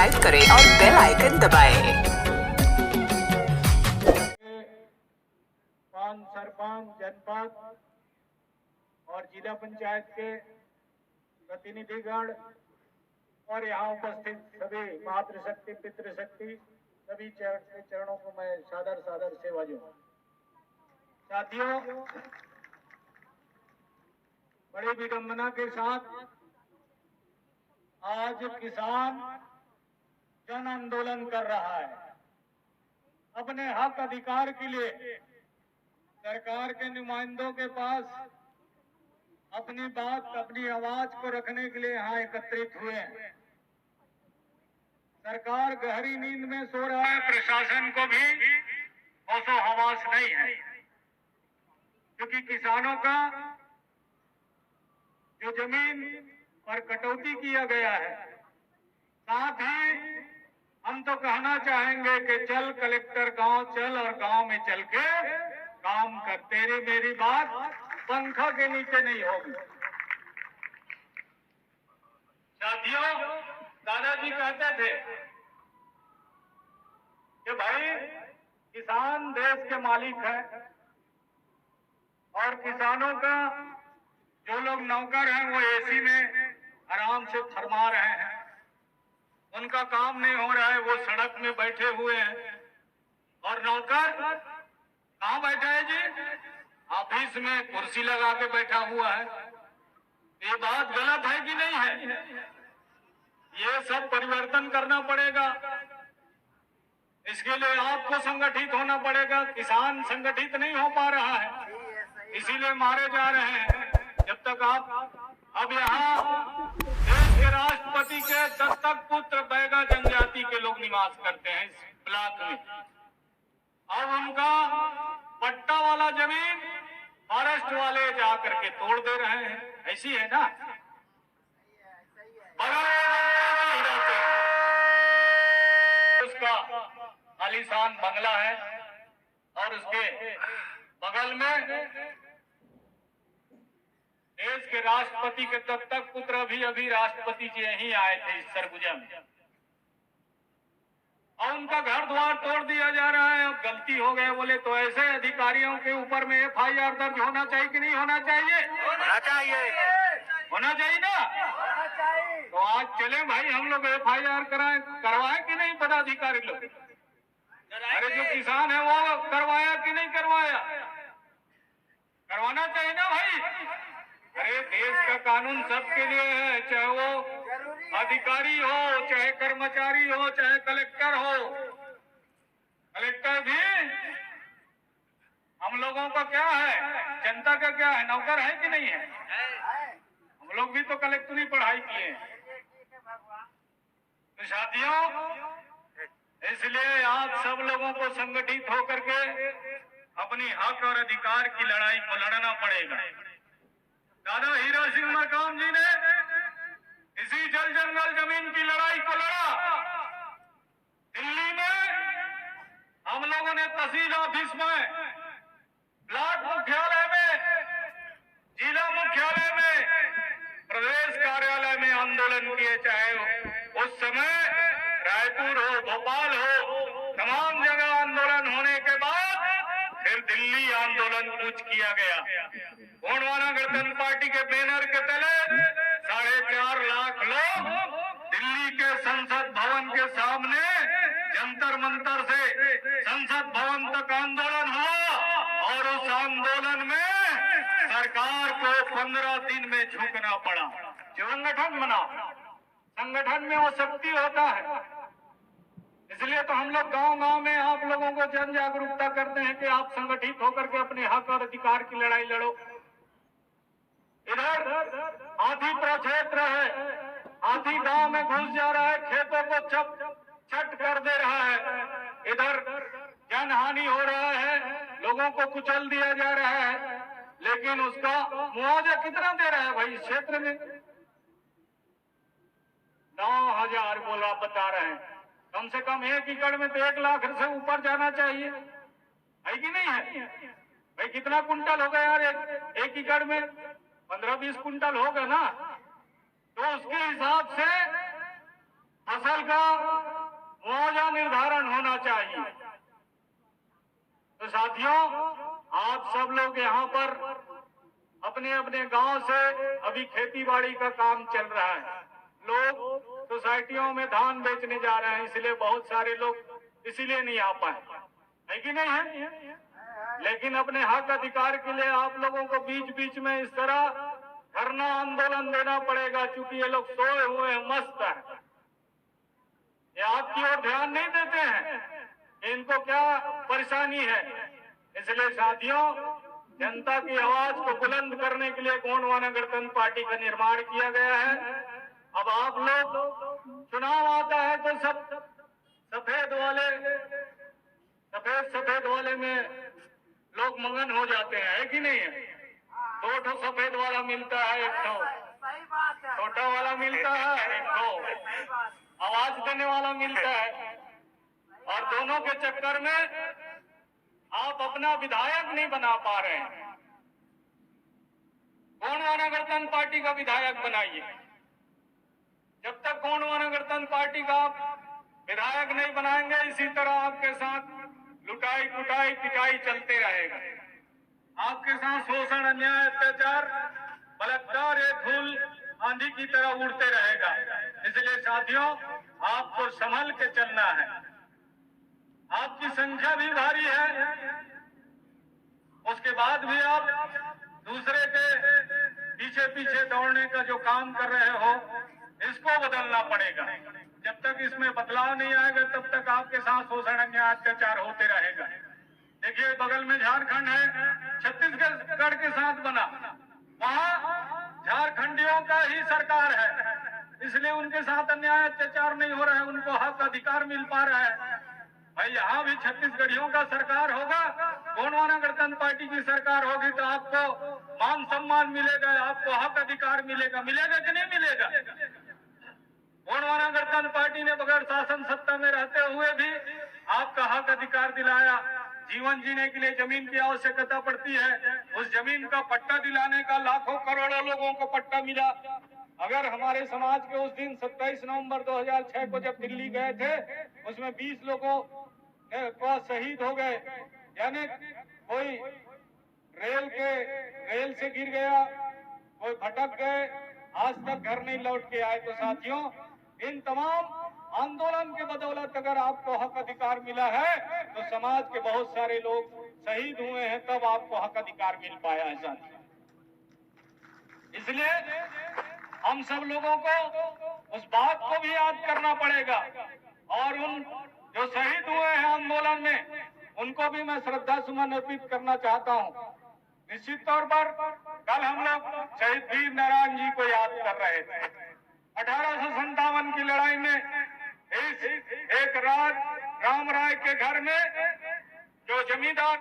Subscribe करें और bell icon दबाएं। पांच सरपंच, जनपद और जिला पंचायत के प्रतिनिधिगण और यहाँ उपस्थित सभी मातृशक्ति, पितृशक्ति, सभी चरणों को मैं सादर सादर सेवा दूं। साथियों, बड़ी विडंबना के साथ आज किसान जन आंदोलन कर रहा है। अपने हक अधिकार के लिए सरकार के नुमाइंदों के पास अपनी बात, अपनी आवाज को रखने के लिए यहाँ एकत्रित हुए हैं। सरकार गहरी नींद में सो रहा है, प्रशासन को भी होशो हवास नहीं है, क्योंकि किसानों का जो जमीन पर कटौती किया गया है, साथ ही हम तो कहना चाहेंगे कि चल कलेक्टर गांव चल और गांव में चल के काम कर। तेरी मेरी बात पंखा के नीचे नहीं होगी। साथियों, दादाजी कहते थे कि भाई किसान देश के मालिक है और किसानों का जो लोग नौकर हैं वो एसी में आराम से फरमा रहे हैं, उनका काम नहीं हो रहा है, वो सड़क में बैठे हुए हैं। और नौकर कहाँ बैठा है जी? ऑफिस में कुर्सी लगा के बैठा हुआ है। ये बात गलत है कि नहीं है? ये सब परिवर्तन करना पड़ेगा। इसके लिए आपको संगठित होना पड़ेगा। किसान संगठित नहीं हो पा रहा है, इसीलिए मारे जा रहे हैं। जब तक आप अब यहाँ देश के राष्ट्रपति के दत्तक पुत्र बैगा जनजाति के लोग निवास करते हैं इस ब्लॉक में। अब उनका पट्टा वाला जमीन फॉरेस्ट वाले जा करके तोड़ दे रहे हैं। ऐसी है ना? उसका आलीशान बंगला है और उसके बगल में देश के राष्ट्रपति के दत्तक पुत्र अभी राष्ट्रपति जी यहीं आए थे इस सरगुजा में, और उनका घर द्वार तोड़ दिया जा रहा है। अब गलती हो गए बोले तो ऐसे अधिकारियों के ऊपर में FIR दर्ज होना चाहिए कि नहीं होना चाहिए? होना चाहिए। होना चाहिए ना? होना चाहिए। तो आज चले भाई हम लोग FIR करवाए कि नहीं पदाधिकारी लोग? अरे जो किसान है वो करवाया कि नहीं करवाया? करवाना चाहिए ना भाई। अरे देश का कानून सबके लिए है, चाहे वो अधिकारी हो, चाहे कर्मचारी हो, चाहे कलेक्टर हो। कलेक्टर भी हम लोगों का क्या है, जनता का क्या है, नौकर है कि नहीं है? हम लोग भी तो कलेक्टरी पढ़ाई किए हैं। तो साथियों, इसलिए आप सब लोगों को संगठित होकर के अपनी हक और अधिकार की लड़ाई को लड़ना पड़ेगा। दादा हीरा सिंह मरकाम जी ने इसी जल जंगल जमीन की लड़ाई को लड़ा। दिल्ली में हम लोगों ने तहसील ऑफिस में, ब्लॉक मुख्यालय में, जिला मुख्यालय में, प्रदेश कार्यालय में आंदोलन किए। चाहे उस समय रायपुर हो, भोपाल हो, तमाम जगह आंदोलन होने के बाद फिर दिल्ली आंदोलन कूच किया गया। गोंडवाना गणतंत्र पार्टी के बैनर के तले 4.5 लाख लोग दिल्ली के संसद भवन के सामने जंतर मंतर से संसद भवन तक आंदोलन हुआ, और उस आंदोलन में सरकार को 15 दिन में झुकना पड़ा। जो संगठन बना, संगठन में वो शक्ति होता है। इसलिए तो हम लोग गांव-गांव में आप लोगों को जन जागरूकता करते हैं कि आप संगठित होकर के अपने हक और अधिकार की लड़ाई लड़ो। इधर हाथी प्रक्षेत्र है, हाथी गांव में घुस जा रहा है, खेतों को छट कर दे रहा है। इधर जन हानि हो रहा है, लोगों को कुचल दिया जा रहा है, लेकिन उसका मुआवजा कितना दे रहा है भाई? इस क्षेत्र में 9,000 बोला बता रहे हैं। कम से कम 1 एकड़ में तो 1 लाख से ऊपर जाना चाहिए, है कि नहीं है भाई? कितना कुंटल होगा यार एक एकड़ में? 15-20 कुंटल होगा ना। तो उसके हिसाब से फसल का मुआवजा निर्धारण होना चाहिए। तो साथियों, आप सब लोग यहाँ पर अपने अपने गांव से अभी खेती बाड़ी का काम चल रहा है। लोग सोसाइटियों में धान बेचने जा रहे हैं, इसलिए बहुत सारे लोग इसीलिए नहीं आ पाए, है कि नहीं है? लेकिन अपने हक अधिकार के लिए आप लोगों को बीच बीच में इस तरह धरना आंदोलन देना पड़ेगा, क्योंकि ये लोग सोए हुए हैं, मस्त है। ये आपकी ओर ध्यान नहीं देते हैं, इनको क्या परेशानी है। इसलिए साथियों, जनता की आवाज को बुलंद करने के लिए गोंडवाना गणतंत्र पार्टी का निर्माण किया गया है। अब आप लोग, चुनाव आता है तो सब सफेद वाले में लोग मगन हो जाते हैं, है कि नहीं है? दो सफेद वाला मिलता है, एक छोटा वाला मिलता है, एक आवाज देने वाला मिलता है, और दोनों के चक्कर में आप अपना विधायक नहीं बना पा रहे हैं। गोंडवाना गणतंत्र पार्टी का विधायक बनाइए। जब तक गोंडवाना गणतंत्र पार्टी का विधायक नहीं बनाएंगे, इसी तरह आपके साथ लुटाई कुटाई पिटाई चलते रहेगा। आपके साथ शोषण, अन्याय, अत्याचार, बलात्कार एक धूल आंधी की तरह उड़ते रहेगा। इसलिए साथियों, आपको संभल के चलना है। आपकी संख्या भी भारी है, उसके बाद भी आप दूसरे के पीछे पीछे दौड़ने का जो काम कर रहे हो, इसको बदलना पड़ेगा। जब तक इसमें बदलाव नहीं आएगा, तब तक आपके साथ शोषण, अन्याय, अत्याचार होते रहेगा। देखिए, बगल में झारखंड है, छत्तीसगढ़ के साथ बना, वहां झारखंडियों का ही सरकार है, इसलिए उनके साथ अन्याय अत्याचार नहीं हो रहा है, उनको हक अधिकार मिल पा रहा है। भाई, यहाँ भी छत्तीसगढ़ियों का सरकार होगा, गोंडवाना गणतंत्र पार्टी की सरकार होगी, तो आपको मान सम्मान मिलेगा, आपको हक अधिकार मिलेगा। मिलेगा कि नहीं मिलेगा? गोंडवाना गणतंत्र पार्टी ने बगैर शासन सत्ता में रहते हुए भी आपका हक अधिकार दिलाया। जीवन जीने के लिए जमीन की आवश्यकता पड़ती है, उस जमीन का पट्टा दिलाने का लाखों करोड़ों लोगों को पट्टा मिला। अगर हमारे समाज के उस दिन 27 नवंबर 2006 को जब दिल्ली गए थे, उसमें 20 लोगों को शहीद हो गए, यानी कोई रेल से गिर गया, कोई भटक गए, आज तक घर नहीं लौट के आए। तो साथियों, इन तमाम आंदोलन के बदौलत अगर आपको हक अधिकार मिला है, तो समाज के बहुत सारे लोग शहीद हुए हैं, तब आपको हक अधिकार मिल पाया है साथियों। इसलिए हम सब लोगों को उस बात को भी याद करना पड़ेगा, और उन जो शहीद हुए हैं आंदोलन में, उनको भी मैं श्रद्धा सुमन अर्पित करना चाहता हूं। निश्चित तौर पर कल हम लोग शहीद वीर नारायण जी को याद कर रहे थे। 1857 की लड़ाई में इस एक राम राय के घर में जो जमींदार